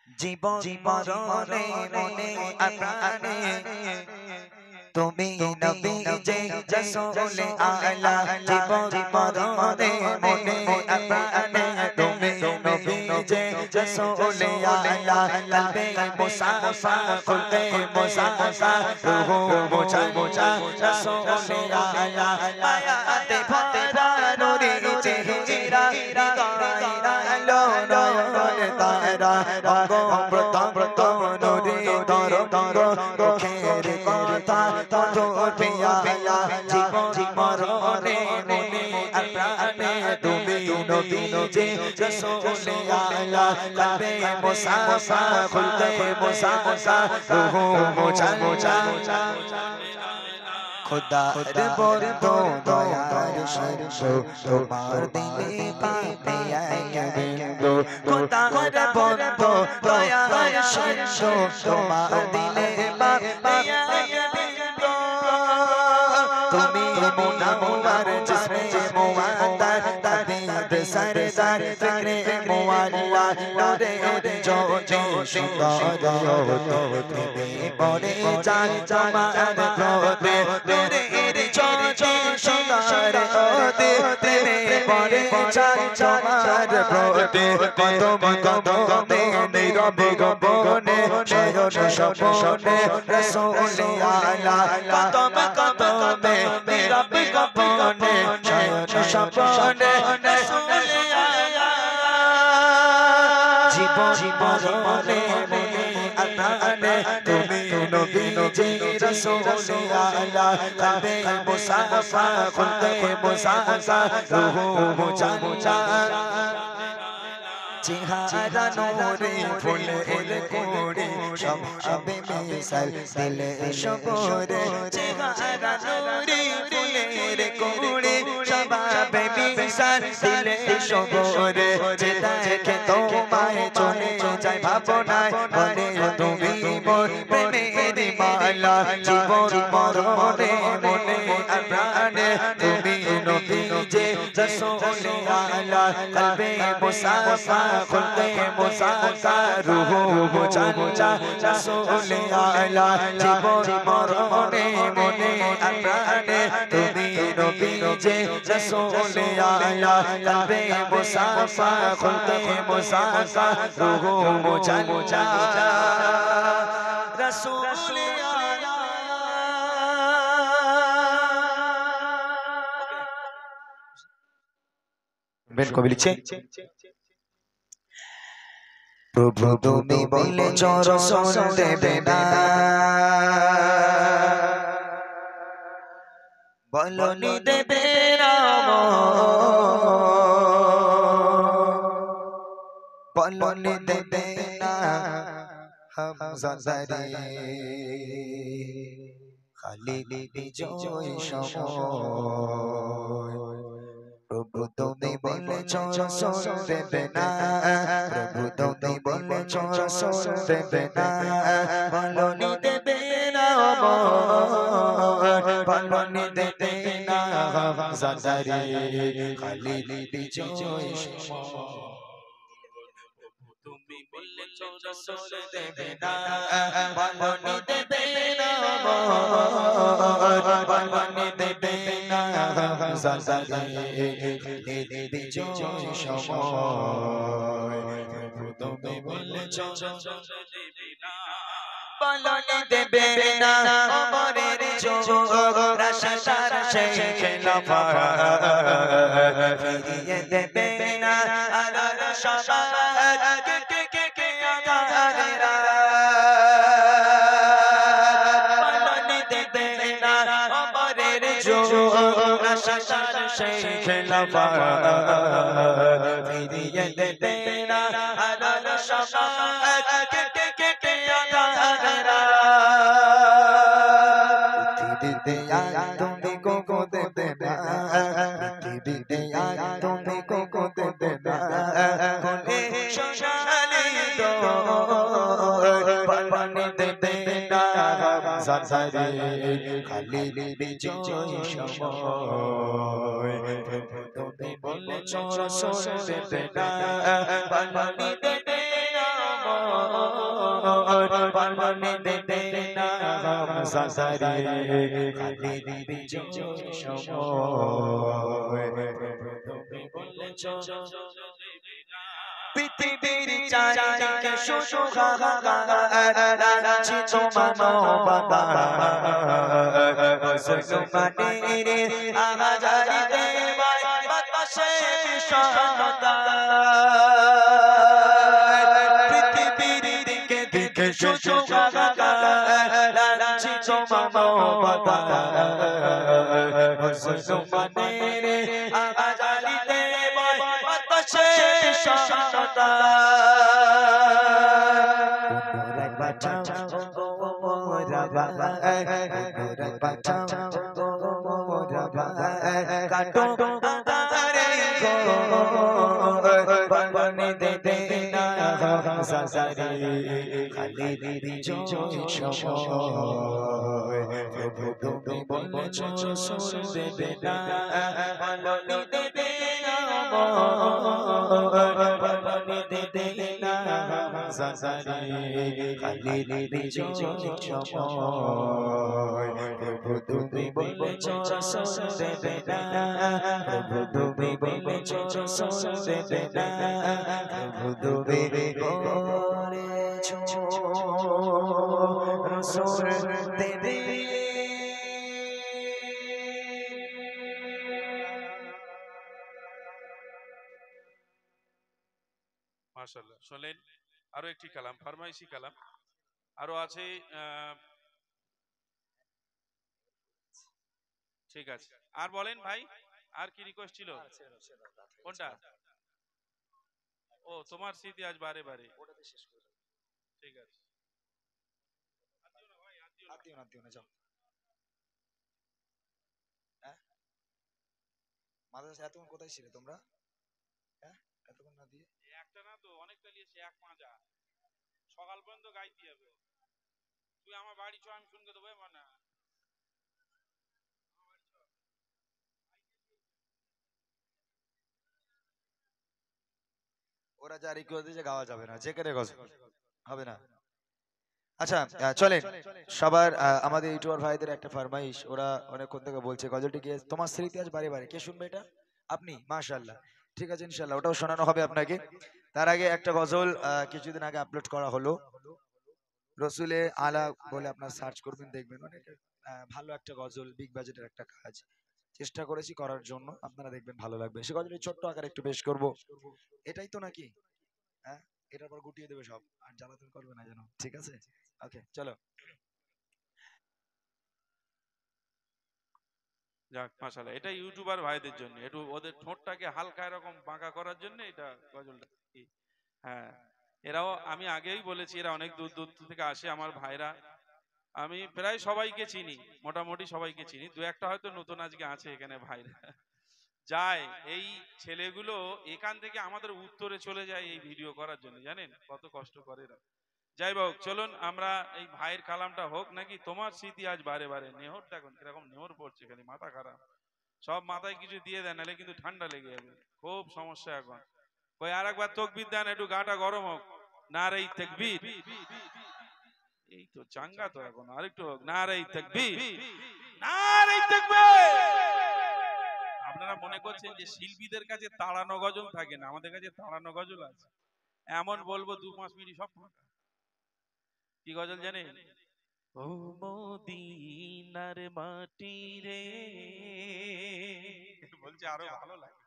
জীবন মরণে মনে প্রাণে তুমি নবী যে রাসূল আলা জীবন মরণে মনে প্রাণে তুমি নবী যে রাসূল আলা কলবে মুসাফা খুলতে মুসাফা রূহ মুছা রাসূল আলা মায়াতে ভরা নূরে চেহারা গায়রা লো নয়ন তারা অঙ্গ প্রত্যঙ্গ নূরে দর চোখের কথা তোর পিয়া জীবন মরণে মনে প্রাণে তুমি নবী যে রাসূল আলা কলবে মুসাফা খুলতে মুসাফা রূহ মুছা খুদার বন্ধু দয়ার শরীর তোমার দিলে পাবে এক বিন্দু খুদার বন্ধু দয়ার শরীর তোমার দিলে পাবে এক বিন্দু তুমি মুনাওয়ার জিসমে মুআত্তার তাবিদ সরদার ফিকরে মুআল্লা নূরে জোজে সুন্দর তুমি পড়ে যান তোমার প্রতি নূরে জোজে সুন্দর ওতে প্রেমে পড়ে যান তোমার প্রতি কদম কদমে নীরবে গোপনে শয়ন স্বপনে রাসূল আলা কদম কদমে নীরবে গোপনে শয়ন স্বপনে রাসূল আলা জীবন মরণে প্রাণে তুমি নবী যে রাসূল আলা কলবে মুসাফা খুলতে মুসাফা রূহ মুছা চেহারা নূরে ফুলের কোড়ে সবে মিশাল দিলে সবরে চেহারা নূরে ফুলের কোড়ে সবে মিশাল দিলে সবরে যে দেখে তোমায় চলে যায় ভাবনায় বলে তুমি মোর প্রেমের মালা জীবন মরণে মনে প্রাণে তুমি নবী যে রাসূল আলা কলবে মুসাফা খুলতে মুসাফা রূহ মুছা রাসূল আলা জীবন মরণে মনে প্রাণে তুমি নবী যে রাসূল আলা কলবে মুসাফা খুলতে মুসাফা রূহ মুছা রাসূল আলা বেন কবি লিখছে প্রভু তুমি বলেছ রাসূল দেবে না বলনি দেবে না বলনি দেবে না হামজা জারি খালিদ বিজয় সময় প্রভু তুমি বলেছ রাসূল দেবে না প্রভু তুমি বলেছ রাসূল দেবে না বলনি দেবে না বলনি দেবে না হামজা জারি খালিদ বিজয় সময় তুমি বলেছ রাসূল দেবে না বলনি দেবে না বলনি দেবে না হামজা জারি বিজয় সময় তুমি বলেছ দেবে না বলনি দেবে না ওমরের যোগ রাশাদার সেই খেলাফা ফিরিয়ে দেবে না আলার শাসাত কে আধারেরা বলনি দেবে না ওমরের যোগ রাশাদার সেই খেলাফা ফিরিয়ে দেবে না আলার শাসাত কে আধারেরা পৃথিবীতে তুমি কোকো দেবে না পৃথিবীতে তুমি কোকো দেবে না কোনে সোনালি দো বলনি দেবে না হামজা জারি খালিদ বিজয় সময় তুমি বলেছ রাসূল দেবে না বলনি দেবে না বলনে দেবে না সাসারে খালি বিজয় সময় তুমি বলেছ পৃথিবীর চারিদিকে শুধু হাহাকার লাগছে তোমার মানবতা মুসলমানের আহাজারি দেওয়ায় বাতাসে বিষণ্ণতা পৃথিবীর দিকে দিকে শুধু হাহাকার লাগছে তোমার মানবতা মুসলমানের আহাজারি দেওয়ায় বাতাসে বিষণ্ণতা পুনরায় বাঁচাও রাবা পুনরায় বাঁচাও রাবা কাটো আদারে বলনে দেবে না সাসারে খালি বিজয় সময় প্রভু তুমি বলেছ সোল দেবে না বলনে দেবে না বলনে দেবে না সাসারে খালি বিজয় সময় প্রভু তুমি বলেছ সোল দেবে না প্রভু তুমি বলেছ সোল দেবে না প্রভু তুমি বলেছ সোল দেবে মাশাআল্লাহ শুনলেন আরো একটি কালাম ফরমাইশি কালাম আরো আছে ঠিক আছে আর বলেন ভাই আর কি রিকোয়েস্ট ছিল কোনটা ও তোমার স্মৃতি আজ বারে বারে ঠিক আছে দিও না যাও হ্যাঁ মাদ্রাসা এতক্ষণ কোথায় ছিলে তোমরা হ্যাঁ এতক্ষণ না দিয়ে একটা না তো অনেকটা লিয়েছে এক পাঁচা সকাল পর্যন্ত গাইতে হবে তুই আমার বাড়ি চ আমি শুনকে দেবো মানে ওরা যা রিকোয়েস্ট দিয়েছে গাওয়া যাবে না যে কেটে গজ হবে না আচ্ছা চলেন সবার আমাদের ইউটিউবার ভাইদের একটা ফরমাইশ ওরা অনেকক্ষণ থেকে বলছে গজলটি কি তোমার স্মৃতি আজ বারে বারে কে শুনবে এটা আপনি মাশাআল্লাহ ঠিক আছে ইনশাআল্লাহ ওটাও শোনানো হবে আপনাকে তার আগে একটা গজল কিছুদিন আগে আপলোড করা হলো রসুলে আলা বলে আপনার সার্চ করবেন দেখবেন অনেক ভালো একটা গজল বিগ বাজেটের একটা কাজ চেষ্টা করেছি করার জন্য আপনারা দেখবেন ভালো লাগবে সে গজলটি ছোট্ট আকারে একটু পেশ করব এটাই তো নাকি হ্যাঁ এটার পর গুটিয়ে দেবে সব আর জ্বালাতন করবে না যেন ঠিক আছে ওকে চলো যাক মাশাআল্লাহ এটা ইউটিউবার ভাইদের জন্য একটু ওদের ঠোঁটটাকে হালকা এরকম বাঁকা করার জন্য এটা গজলটা হ্যাঁ এরাও আমি আগেই বলেছি এরা অনেক দূর দূর থেকে আসে আমার ভাইরা আমি প্রায় সবাইকে চিনি মোটামুটি সবাইকে চিনি দু একটা হয়তো নতুন আজকে আছে এখানে ভাইরা যায় এই ছেলেগুলো এখান থেকে আমাদের উত্তরে চলে যায় এই ভিডিও করার জন্য জানেন কত কষ্ট করে এরা যাই হোক চলুন আমরা এই ভাইয়ের কালামটা হোক নাকি তোমার স্মৃতি আজ বারে বারে নেহর দেখুন কিরকম নেহর পড়ছে খালি মাথা খারাপ সব মাথায় কিছু দিয়ে দেন নাহলে কিন্তু ঠান্ডা লেগে যাবে খুব সমস্যা এখন কই আর একবার তাকবীর দেন একটু গাটা গরম হোক নারে তাকবীর এই তো চাঙ্গা তো এখন আরেকটু হোক নারে তাকবীর নারে তাকবীর আপনারা মনে করছেন যে শিল্পীদের কাছে তাড়ানো গজল থাকে না আমাদের কাছে তাড়ানো গজল আছে এমন বলবো 2-5 মিনিট সব ফাঁকা কি গজল জানেন ও মদিনার মাটি রে বলছে আরো ভালো লাগে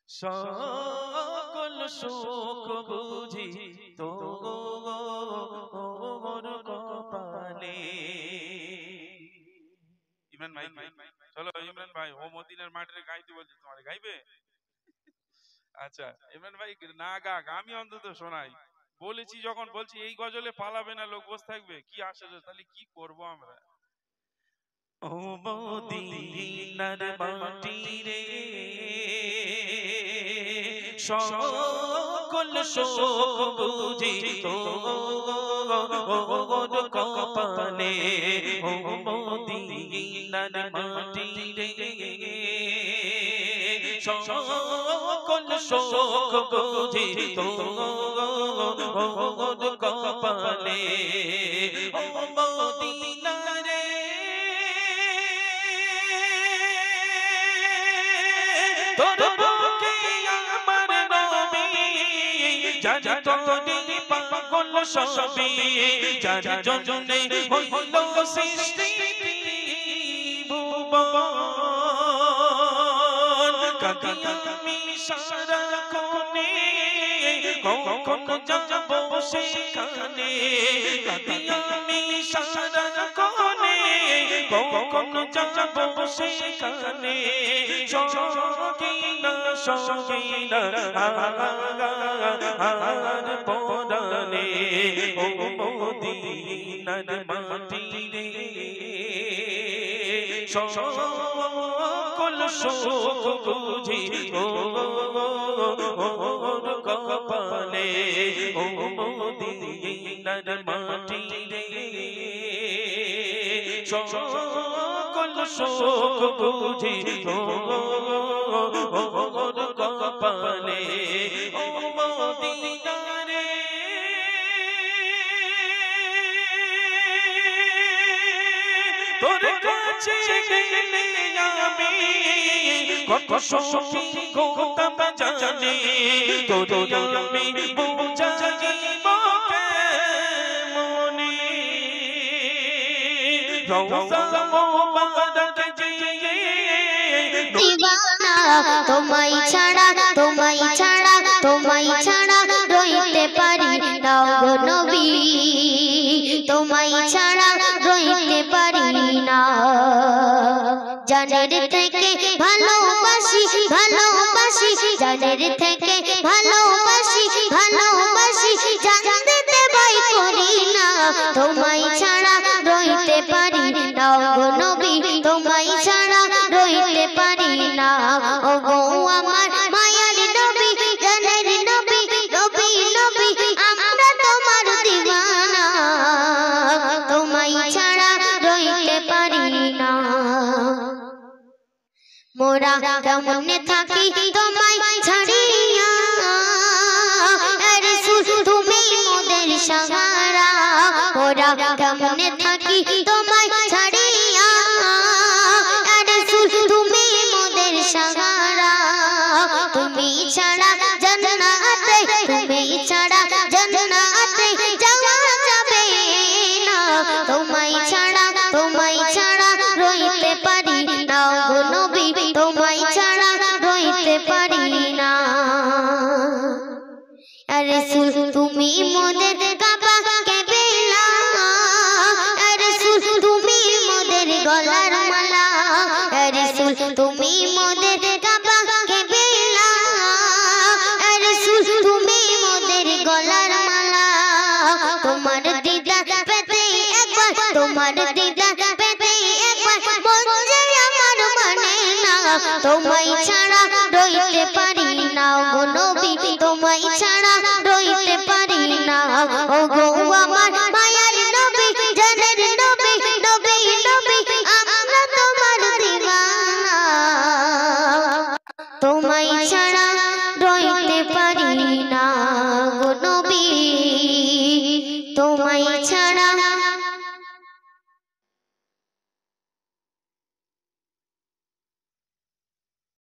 সকল সুখ বুঝি তোর কপালে ইমরান ভাই চলো ইমরান ভাই ও মদিনার মাটিরে গাইতে বলছে তোমারে গাইবে আচ্ছা ইমরান ভাই না গাক আমি অন্তত শোনাই বলেছি যখন বলছি এই গজলে পালাবে না লোক বসে থাকবে কি আসে তাহলে কি করব আমরা ও মদিনার মাটি রে সকল সুখ বুঝি তোর কপালে ও মদিনার মাটি রে সকল সুখ বুঝি তোর কপালে ও মদিনা রে তোর বুকে আমার নবী জানি তোরি পাগল সবই যার জন্যে হইল সৃষ্টি ভুবন কাঁদি আমি সারাক্ষণে কখন যাব সেখানে কাঁদি আমি সারাক্ষণে কখন যাব সেখানে সঙ্গীনা সঙ্গীনা আর পরানে ও মদিনার মাটি রে সকল শোক বুঝি ওর কপালে ও মদিনার মাটি রে সকল শোক বুঝি ওর কপালে ও মদিনা রে তোর কাছে গেলে আমি কত সুখী হতাম জানি তোর আমি বুঝাইব কেমনে রওজা মোবারক যেয়ে দিবানা তোমায় ছাড়া তোমায় ছাড়া তোমায় ছাড়া রইতে পারি না গো নবী তোমায় ছাড়া রইতে পারি না জানের থেকে ভালোবাসি ভালোবাসি জানের থেকে ভালোবাসি ভালোবাসি জানতে ভয় করি না তোমায় ছাড়া রইতে পারি না গো নবী তোমায় ছাড়া রইতে পারি না ও গো আমার মায়ার নবী জানের নবী নবী নবী আমরা তোমার দিওয়ানা তোমায় ছাড়া রইতে পারি না মোরা কেমনে থাকি তোমায় ছাড়িয়া রাসূল তুমি মোদের সাহারা মোরা কেমনে থাকি তোমায় ছাড়িয়া রাসূল তুমি মোদের সাহারা তুমি ছাড়া জান্নাতে তুমি ছাড়া জান্নাতে যাওয়া যাবে না তোমায় ছাড়া রইতে পারি না গো নবী তোমায় ছাড়া রইতে পারি না রাসূল তুমি মোদের কাবা কেবেলা রাসূল তুমি মোদের গলার মালা রাসূল তুমি মোদের কাবা কেবেলা রাসূল তুমি মোদের গলার মালা তোমার দিদার পেতে একবার তোমার দিদার পেতে একবার মন যে আমার মানে না তোমায় ছাড়া রইতে পারি না গো নবী তোমায় ছাড়া রইতে পারি না ও গো আমার মায়ার নবী জানের নবী নবী নবী আমরা তোমার দিওয়ানা তোমায় ছাড়া